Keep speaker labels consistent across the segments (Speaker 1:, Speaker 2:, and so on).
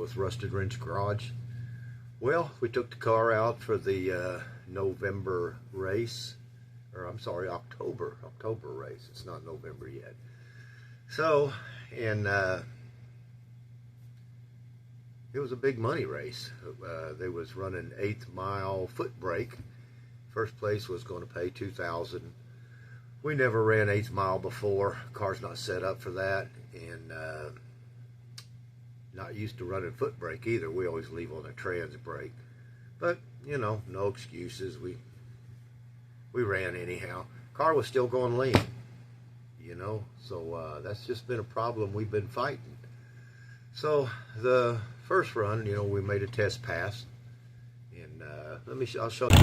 Speaker 1: with Rusted Wrench Garage. Well, we took the car out for the November race, or I'm sorry, October race. It's not November yet. So, and it was a big money race. They was running 8th mile foot brake. First place was going to pay $2,000. We never ran 8th mile before. Car's not set up for that, and not used to running foot brake either. We always leave on a trans brake. But, you know, no excuses. We ran anyhow. Car was still going lean, you know. So that's just been a problem we've been fighting. So the first run, you know, we made a test pass. And I'll show you.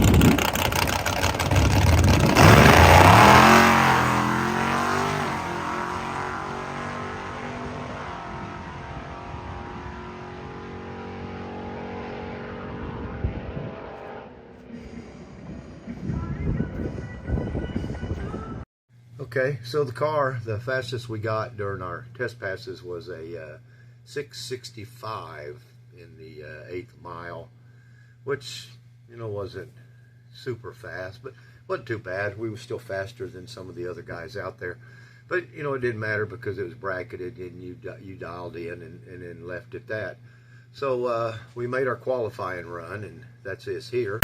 Speaker 1: Okay, so the car, the fastest we got during our test passes was a 665 in the 8th mile, which, you know, wasn't super fast, but wasn't too bad. We were still faster than some of the other guys out there. But, you know, it didn't matter because it was bracketed and you dialed in and then left at that. So we made our qualifying run, and that's this here.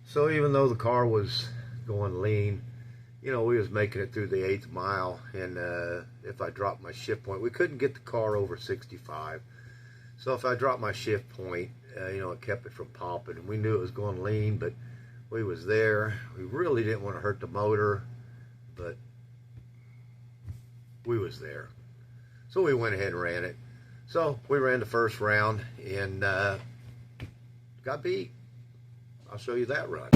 Speaker 1: So even though the car was going lean, you know, we was making it through the 8th mile, and if I dropped my shift point, we couldn't get the car over 65. So if I dropped my shift point, you know, it kept it from popping, and we knew it was going lean, but we was there. We really didn't want to hurt the motor, but we was there. So we went ahead and ran it. So we ran the first round and got beat. I'll show you that run.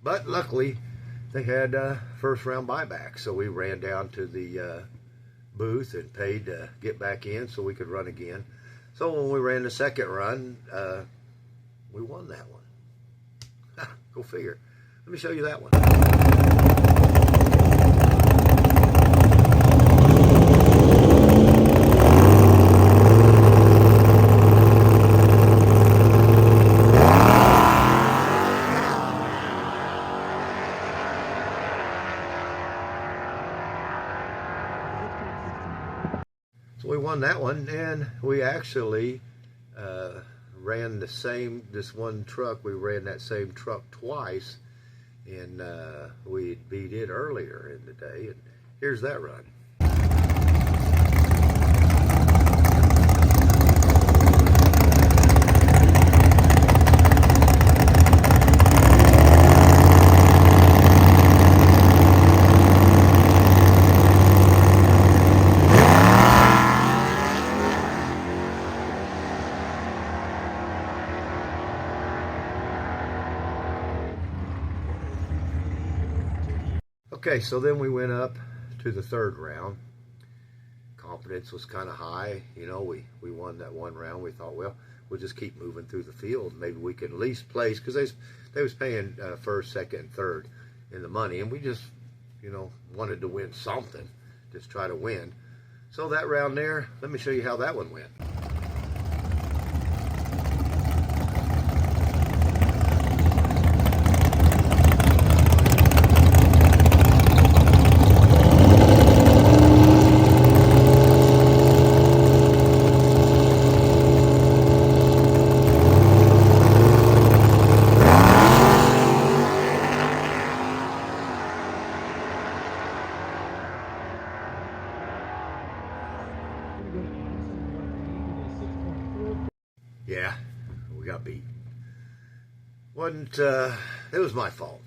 Speaker 1: But luckily, they had first round buybacks, so we ran down to the booth and paid to get back in so we could run again. So when we ran the second run, we won that one. Go figure. Let me show you that one. So we won that one, and we actually ran this one truck. We ran that same truck twice, and we beat it earlier in the day. And here's that run. Okay, so then we went up to the third round. Confidence was kind of high. You know, we won that one round. We thought, well, we'll just keep moving through the field. Maybe we could at least place, because they was paying first, second, and third in the money, and we just, you know, wanted to win something, just try to win. So that round there, let me show you how that one went. Yeah, we got beat. It was my fault.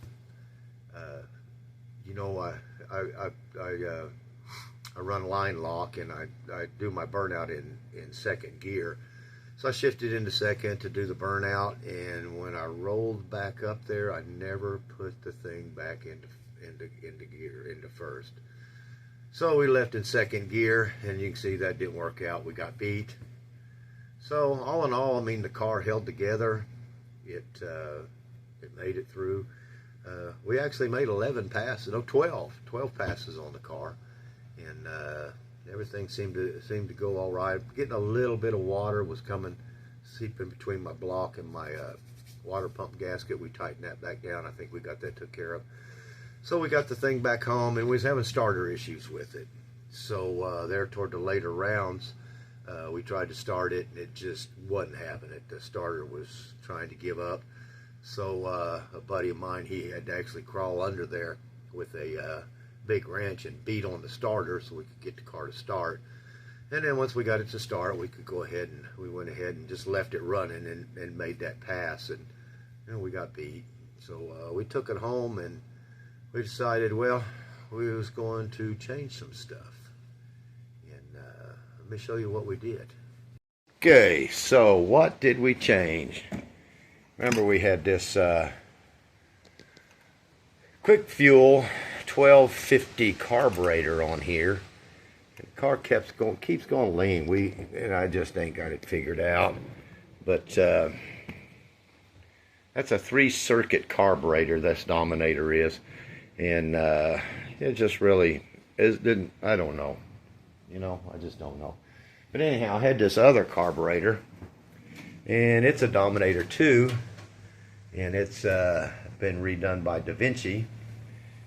Speaker 1: you know, I run line lock, and I do my burnout in second gear. So I shifted into second to do the burnout, and when I rolled back up there, I never put the thing back into gear, into first. So we left in second gear, and you can see that didn't work out. We got beat. So all in all, I mean, the car held together. It made it through. We actually made 11 passes, no, 12 passes on the car, and everything seemed to go all right. Getting a little bit of water was coming, seeping between my block and my water pump gasket. We tightened that back down. I think we got that took care of. So we got the thing back home, and we was having starter issues with it. So there toward the later rounds, we tried to start it, and it just wasn't having it. The starter was trying to give up. So a buddy of mine, he had to actually crawl under there with a big wrench and beat on the starter so we could get the car to start. And then once we got it to start, we could go ahead, and we went ahead and just left it running and made that pass, and we got beat. So we took it home, and we decided, well, we was going to change some stuff. And let me show you what we did. Okay, so what did we change? Remember, we had this quick fuel 1250 carburetor on here. The car keeps going lean. And I just ain't got it figured out. But that's a 3-circuit carburetor. This Dominator is, and it just really didn't. I don't know. I just don't know. But anyhow, I had this other carburetor, and it's a Dominator 2, and it's been redone by Vinci,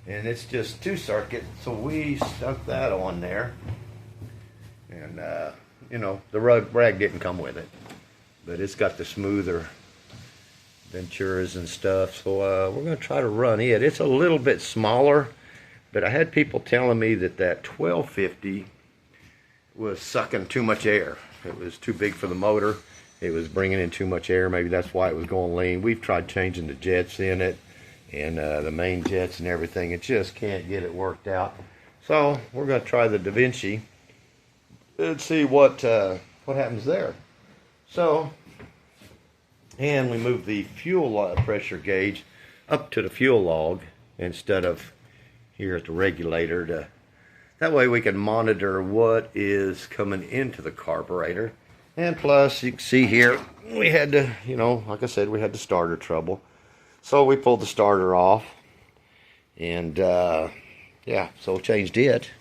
Speaker 1: and it's just 2-circuit, so we stuck that on there, and the rag didn't come with it, but it's got the smoother Venturas and stuff, so we're going to try to run it. It's a little bit smaller, but I had people telling me that 1250 was sucking too much air. It was too big for the motor. It was bringing in too much air. Maybe that's why it was going lean. We've tried changing the jets in it, and the main jets and everything. It just can't get it worked out. So we're going to try the Vinci and see what happens there. So, and we move the fuel pressure gauge up to the fuel log instead of here at the regulator. That way we can monitor what is coming into the carburetor. And plus, you can see here, we had to, like I said, we had the starter trouble. So we pulled the starter off. And, yeah, so changed it.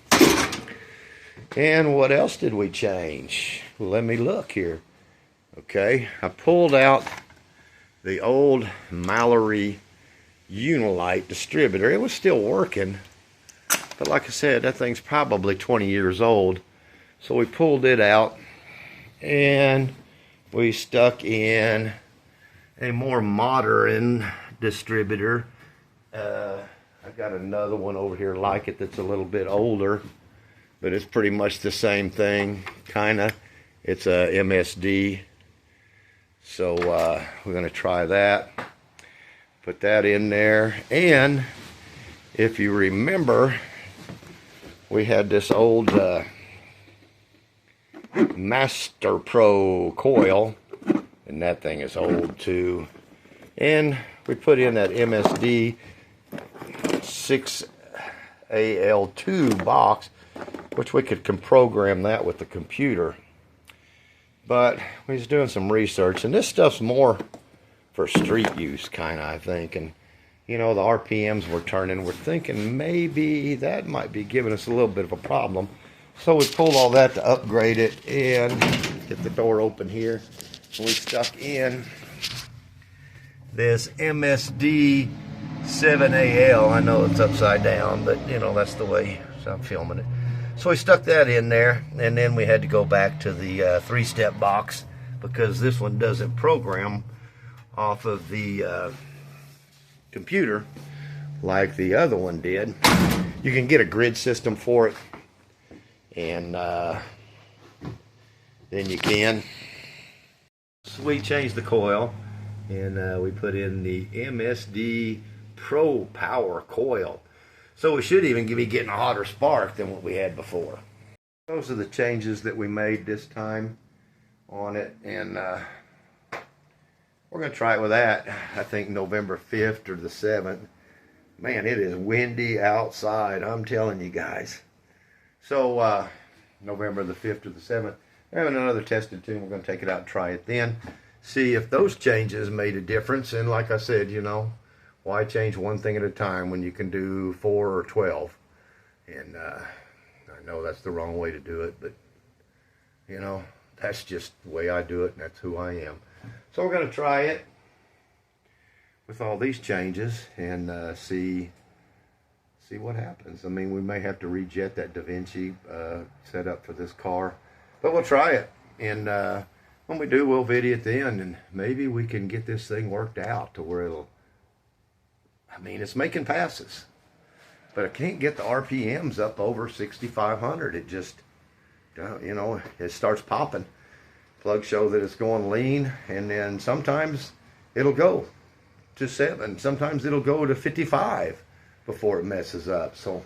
Speaker 1: And what else did we change? Let me look here. Okay, I pulled out the old Mallory Unilite distributor. It was still working. But like I said, that thing's probably 20 years old. So we pulled it out, and we stuck in a more modern distributor. I've got another one over here like it that's a little bit older, but it's pretty much the same thing, kinda. It's a MSD. So we're going to try that. Put that in there. And if you remember, we had this old Master Pro coil, and that thing is old too. And we put in that MSD 6AL2 box, which we could program that with the computer. But we was doing some research, and this stuff's more for street use, kind of, I think. And the RPMs we're turning, we're thinking maybe that might be giving us a little bit of a problem. So we pulled all that to upgrade it and get the door open here. And we stuck in this MSD 7AL. I know it's upside down, but that's the way I'm filming it. So we stuck that in there, and then we had to go back to the 3-step box because this one doesn't program off of the computer like the other one did. You can get a grid system for it, and then you can. So we changed the coil, and we put in the MSD Pro Power coil. So we should even be getting a hotter spark than what we had before. Those are the changes that we made this time on it, and we're going to try it with that. I think November 5th or the 7th. Man, it is windy outside, I'm telling you guys. So November the 5th or the 7th, we're having another tested tune. We're going to take it out and try it then. See if those changes made a difference. And like I said, you know, why change one thing at a time when you can do 4 or 12? And I know that's the wrong way to do it, but, you know, that's just the way I do it, and that's who I am. So we're going to try it with all these changes and see what happens. I mean, we may have to rejet that Da Vinci setup for this car, but we'll try it. And when we do, we'll video it then, and maybe we can get this thing worked out to where it'll, I mean, it's making passes, but I can't get the RPMs up over 6,500. It just, you know, it starts popping. Plugs show that it's going lean, and then sometimes it'll go to 7. Sometimes it'll go to 55 before it messes up. So,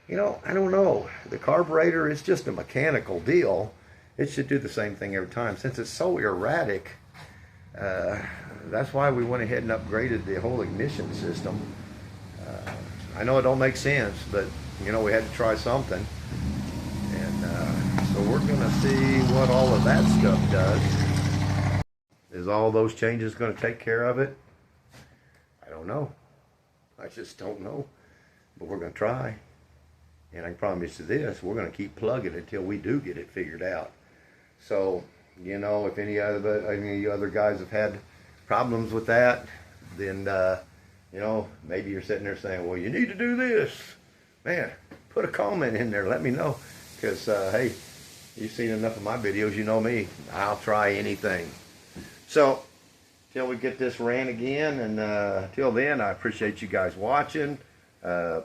Speaker 1: you know, I don't know. The carburetor is just a mechanical deal. It should do the same thing every time. Since it's so erratic, that's why we went ahead and upgraded the whole ignition system. I know it don't make sense, but, you know, we had to try something. And so we're going to see what all of that stuff does. Is all those changes going to take care of it? I don't know. I just don't know. But we're going to try. And I can promise you this, we're going to keep plugging until we do get it figured out. So, you know, if any other guys have had problems with that, then, you know, maybe you're sitting there saying, well, you need to do this. Man, put a comment in there. Let me know. Because, hey, you've seen enough of my videos. You know me. I'll try anything. So, till we get this ran again, and till then, I appreciate you guys watching.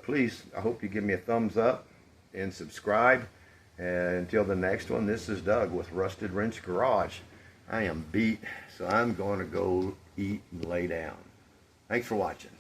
Speaker 1: Please, I hope you give me a thumbs up and subscribe. And until the next one, this is Doug with Rusted Wrench Garage. I am beat, so I'm going to go eat and lay down. Thanks for watching.